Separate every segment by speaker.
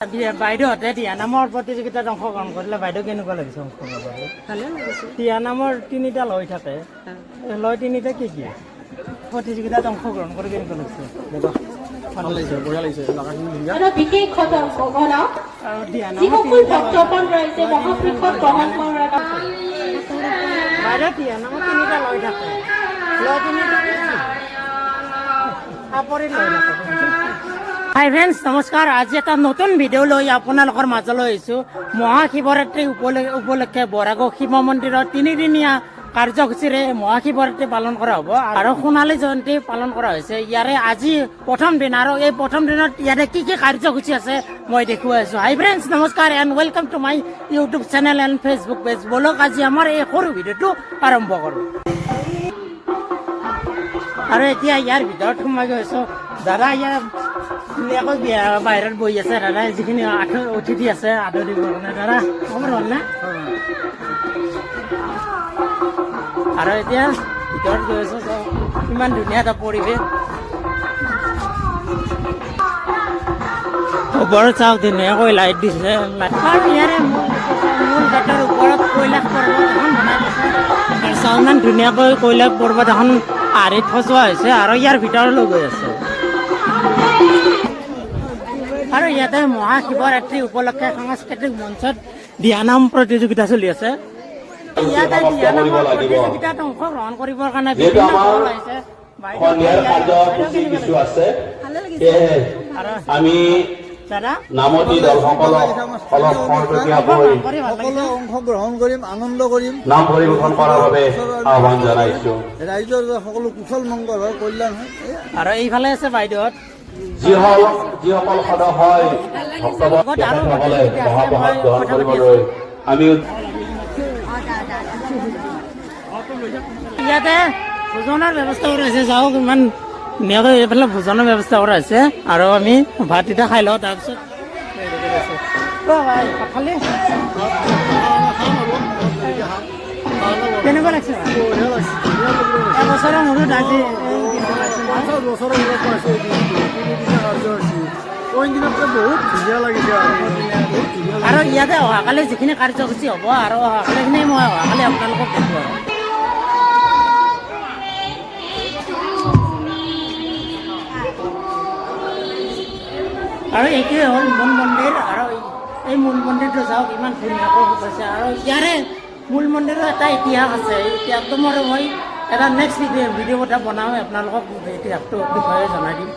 Speaker 1: বাইদেউহঁতে দিহানামৰ প্ৰতিযোগিতাত অংশগ্ৰহণ কৰিলে বাইদেউ কেনেকুৱা লাগিছে অংশগ্ৰহণ কৰি?
Speaker 2: ভালে লাগিছে।
Speaker 1: দিহানামৰ তিনিটা লয় থাকে, লয় তিনিটা কি কি? প্ৰতিযোগিতাত অংশগ্ৰহণ কৰি কেনেকুৱা লাগিছে?
Speaker 3: ভাল লাগিছে, বঢ়িয়া লাগিছে।
Speaker 2: এটা বিশেষ ঘটনা
Speaker 1: আৰু দিহানামৰ
Speaker 2: যিসকল ভক্তগণ ৰয়েছে মহাপৃথক গ্ৰহণ কৰাৰ
Speaker 1: বাইদেউ দিহানামৰ তিনিটা লয় থাকে, লয় তিনিটা কি কি? চাপৰি লয় থাকে। হাই ফ্ৰেণ্ডছ, নমস্কাৰ। আজি এটা নতুন ভিডিঅ' লৈ আপোনালোকৰ মাজলৈ আহিছোঁ। মহাশিৱৰাত্ৰি উপলক্ষে বৰাগৰ শিৱ মন্দিৰত তিনিদিনীয়া কাৰ্যসূচীৰে মহাশিৱৰাত্ৰি পালন কৰা হ'ব আৰু সোণালী জয়ন্তী পালন কৰা হৈছে। ইয়াৰে আজি প্ৰথম দিন আৰু এই প্ৰথম দিনত ইয়াতে কি কি কাৰ্যসূচী আছে মই দেখুৱাই আছোঁ। হাই ফ্ৰেণ্ডছ, নমস্কাৰ and welcome to my YouTube channel and Facebook page. বলক আজি আমাৰ এই সৰু ভিডিঅ'টো আৰম্ভ কৰোঁ। আৰু এতিয়া ইয়াৰ ভিতৰত সোমাই গৈছোঁ। দাদা ইয়াৰ ধুনীয়াকৈ বাহিৰত বহি আছে। দাদা যিখিনি অতিথি আছে আদৰ দিবৰ কাৰণে, দাদা খবৰ হ'ল নে? আৰু এতিয়া ভিতৰত গৈ আছোঁ, ইমান ধুনীয়া এটা পৰিৱেশ। ওপৰত চাওক ধুনীয়াকৈ লাইট দিছে। আৰু ইয়াৰে মূল ঘাটৰ ওপৰত কৈলাশ পৰ্বত এখন বনাই দিছে। আৰু চাওক ইমান ধুনীয়াকৈ কৈলাশ পৰ্বত এখন আঁৰিত সজোৱা হৈছে আৰু ইয়াৰ ভিতৰলৈ গৈ আছে। আৰু ইয়াতে মহাশিৱৰাত্ৰি উপলক্ষে সাংস্কৃতিক মঞ্চত দিহানাম প্ৰতিযোগিতা চলি আছে। ইয়াতে দিহানামৰ প্ৰতিযোগিতাত অংশগ্ৰহণ কৰিবৰ কাৰণে বিভিন্ন দল আহিছে।
Speaker 4: আমি নামতি দলসকলক অলপ সহযোগীয়াকৈ
Speaker 3: অংশগ্ৰহণ কৰিম, আনন্দ কৰিম,
Speaker 4: নাম পৰিৱেশন কৰাৰ বাবে আহ্বান জনাইছো।
Speaker 3: ৰাইজৰ সকলো কুশল মংগল হয়, কল্যাণ হয়।
Speaker 1: আৰু এইফালে আছে বাইদেউহঁত।
Speaker 4: যিসকল সদস্যই ভক্তসকলে মহাপ্ৰসাদ গ্ৰহণ কৰিবলৈ আমি
Speaker 1: ইয়াতে ভোজনৰ ব্যৱস্থা কৰা হৈছে। যাওক ইমান ধুনীয়াকৈ এইফালে ভোজনৰ ব্যৱস্থা কৰা হৈছে আৰু আমি ভাত এতিয়া খাই লওঁ। তাৰপিছত খালি কেনেকুৱা লাগিছে? এবছৰৰ মূৰত আজি
Speaker 3: বহুত ধুনীয়া লাগিছে
Speaker 1: আৰু ইয়াতে অহাকালি যিখিনি কাৰ্যসূচী হ'ব আৰু অহাকালিখিনি মই অহাকালি আপোনালোকক দেখুৱাম। আৰু এইটোৱে হ'ল মূল মন্দিৰ। আৰু এই মূল মন্দিৰটো চাওক ইমান ধুনীয়াকৈ হৈছে। আৰু ইয়াৰে মূল মন্দিৰৰ এটা ইতিহাস আছে। ইতিহাসটো মই এটা নেক্সট ভিডিঅ' এটা বনাওঁ, আপোনালোকক ইতিহাসটোৰ বিষয়ে জনাই দিম।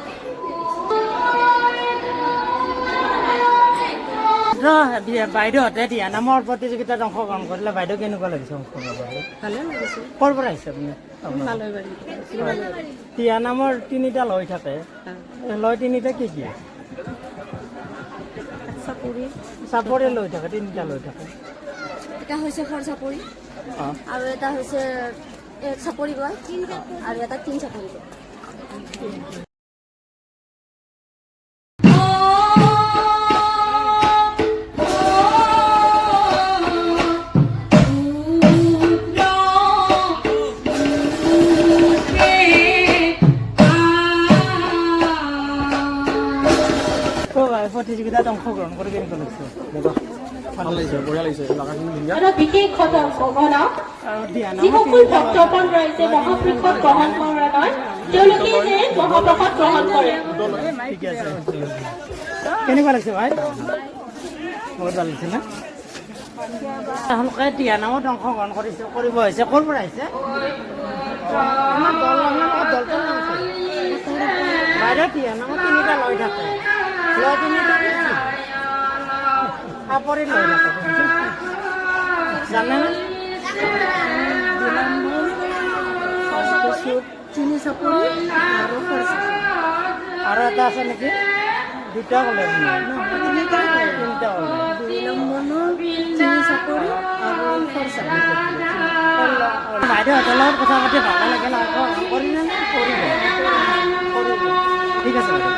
Speaker 1: বাইদেউহঁতে দিহানামৰ প্ৰতিযোগিতাত অংশগ্ৰহণ কৰিলে বাইদেউ কেনেকুৱা লাগিছে অংশগ্ৰহণ কৰি?
Speaker 2: ভালে লাগিছে।
Speaker 1: ক'ৰ পৰা আহিছে আপুনি? দিহানামৰ তিনিটা লয় থাকে, লয় তিনিটা কি কি? চাপৰি লৈ থাকে, তিনিটা লৈ থাকে।
Speaker 5: এটা হৈছে খৰ চাপৰি আৰু এটা হৈছে এক চাপৰি কয় আৰু এটা তিন চাপৰি কয়।
Speaker 1: প্ৰতিযোগিতাত অংশগ্ৰহণ কৰি কেনেকুৱা লাগিছে?
Speaker 3: ভাল লাগিছে, বঢ়িয়া লাগিছে।
Speaker 2: এটা বিশেষ ঘটনা
Speaker 1: আৰু দিহানামৰ
Speaker 2: যিসকল ভক্তগণ ৰয়েছে মহাপৃথক গ্ৰহণ কৰাৰ তেওঁলোকে যে মহাপ্ৰসাদ গ্ৰহণ কৰে।
Speaker 1: ঠিকে আছে। কেনেকুৱা লাগিছে ভাই? বহুত ভাল লাগিছে না? তেওঁলোকে দিহানামত অংশগ্ৰহণ কৰিব আহিছে। ক'ৰ পৰা আহিছে? আমাৰ দলটোৰ নাম আছে বাইদেউ। দিহানামত তিনিটা লয় থাকে, লয় তিনিটা কি কি? চাপৰি লৈ থাকে, জানেনে?
Speaker 5: তিনি চাপৰি
Speaker 1: আৰু এটা আছে নেকি? দুটা ক'লে তিনিটা ক'লে।
Speaker 5: 2 নম্বৰ তিনি চাপৰি আৰু খৰ চাপৰি।
Speaker 1: বাইদেউহঁতৰ লগত কথা পাতি ভাল লাগিল। কৰিলে নে? কৰিব। ঠিক আছে বাইদেউ।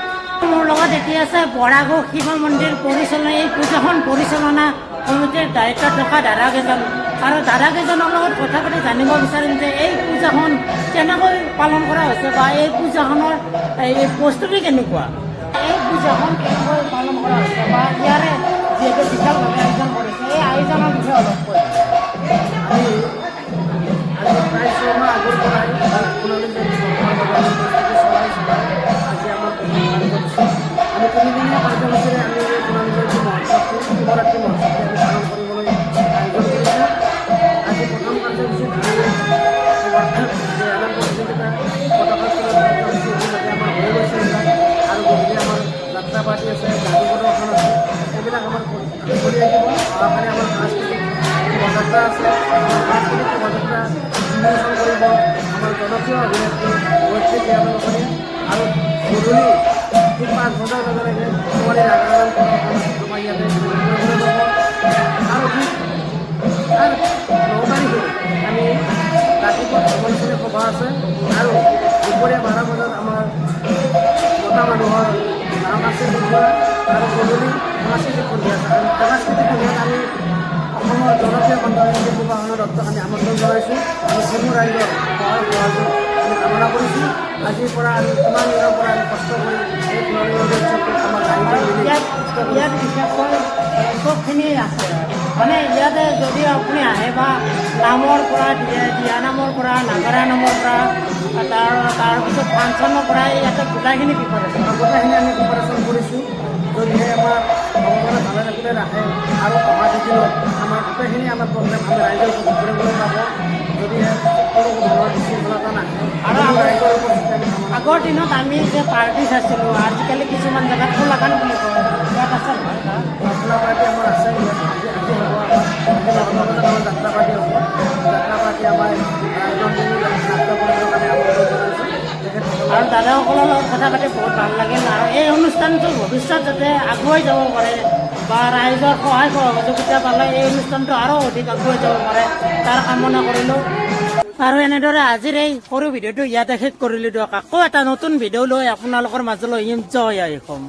Speaker 1: মোৰ লগত এতিয়া আছে বৰাগৰ শিৱ মন্দিৰ পৰিচালনা, এই পূজাখন পৰিচালনা সমিতিৰ দায়িত্বত থকা দাদাকেইজন। আৰু দাদাকেইজনৰ লগত কথা পাতি জানিব বিচাৰিম যে এই পূজাখন কেনেকৈ পালন কৰা হৈছে বা এই পূজাখনৰ এই প্ৰস্তুতি কেনেকুৱা। এই পূজাখন কেনেকৈ পালন কৰা হৈছে বা ইয়াৰে যিহেতু বিশালভাৱে আয়োজন কৰিছে এই আয়োজনৰ বিষয়ে অলপ কৈ
Speaker 3: আমি আজি প্ৰায় 6 মাহ আগৰ পৰাই সোণালী আজি আমাৰ আমি তিনিদিনীয়া কাৰ্যসূচীৰে আমি সোণালী জয়ন্তী মহোৎসৱটো শিৱৰাত্ৰি মহোৎসৱটো আমি পালন কৰিবলৈ আয়োজন কৰিছোঁ। আজি প্ৰথম কাৰ্যসূচীত আনন্দ প্ৰতিযোগিতা পতাকা তোলা কাৰ্যসূচী এইবিলাকে আমাৰ হৈ গৈছে আৰু গধূলি আমাৰ যাত্ৰা পাৰ্টি আছে, যাদু প্ৰদৰ্শন আছে, এইবিলাক আমাৰ কৰি আহিব। অহাকালি আমাৰ সাংস্কৃতিক শোভাযাত্ৰা আছে, সাংস্কৃতিক শোভাযাত্ৰা উন্মোচন কৰিব আমাৰ জনপ্ৰিয় অভিনেত্ৰী মৈত্ৰী জ্ঞানমণি আৰু গধূলি ঠিক 5 বজাৰ লগে লগে ছোৱালী ৰাগাৰাম প্ৰদৰ্শন আমাৰ ইয়াতে কৰিবলৈ যাব আৰু ঠিক 9 তাৰিখে আমি ৰাতিপুৱা ধৰ্মলক্ষ্মী সভা আছে আৰু দুপৰীয়া 12 বজাত আমাৰ মতা মানুহৰ নাম আছে দুপৰীয়া আৰু গধূলি সাংস্কৃতিক সন্ধিয়া আছে। সাংস্কৃতিক সন্ধিয়াত আমি অসমৰ জনপ্ৰিয় কণ্ঠশিল্পী সুবাসনা দত্তক আমি আমন্ত্ৰণ জনাইছোঁ। আমি কোনো ৰাইজৰ সহায় সহযোগ আমি কামনা কৰিছোঁ। আজিৰ পৰা আমি কিমান দিনৰ পৰা আমি কষ্ট কৰি এই সোণালী উৎসৱটো আমাৰ ৰাইজে
Speaker 1: ইয়াত বিশেষকৈ চবখিনি আছে মানে ইয়াতে যদি আপুনি আহে বা নামৰ পৰা দিহানামৰ পৰা নাগাৰা নামৰ পৰা তাৰপিছত ফাংচনৰ পৰা ইয়াতে গোটাইখিনি বিপদ আছে
Speaker 3: গোটেইখিনি আমি প্ৰিপাৰেশ্যন কৰিছোঁ। যদিহে আমাৰ ভগৱানে ভালে ৰাখিলে ৰাখে আৰু অহা দিনত আমাৰ গোটেইখিনি আমাৰ প্ৰগ্ৰেম আমি ৰাইজৰ কৰিবলৈ পাব। যদিহে কোনো ধৰণৰ বিশৃংখলতা নাহে
Speaker 1: আৰু
Speaker 3: ৰাইজৰ উপস্থিতি আমি কামনা
Speaker 1: আগৰ দিনত আমি যে পাৰ্টি চাইছিলোঁ আজিকালি কিছুমান জেগাত খোলাকান বুলি কয় ইয়াত আছে
Speaker 3: যাত্ৰা পাৰ্টি আমাৰ আছে ইয়াত আজি হ'ব আমাৰ আমাৰ যাত্ৰা পাৰ্টি হ'ব। যাত্ৰা পাৰ্টি আমাৰ ৰাজধানী নাট্য পৰিষদৰ কাৰণে আমন্ত্ৰণ জনাইছোঁ।
Speaker 1: আৰু দাদাসকলৰ লগত কথা পাতি বহুত ভাল লাগিল আৰু এই অনুষ্ঠানটো ভৱিষ্যত যাতে আগুৱাই যাব পাৰে বা ৰাইজৰ সহায় সহযোগিতা পালে এই অনুষ্ঠানটো আৰু অধিক আগুৱাই যাব পাৰে তাৰ কামনা কৰিলোঁ। আৰু এনেদৰে আজিৰ এই সৰু ভিডিঅ'টো ইয়াতে শেষ কৰিলোঁ দিয়ক। আকৌ এটা নতুন ভিডিঅ' লৈ আপোনালোকৰ মাজলৈ আহিম। জয় আই অসম।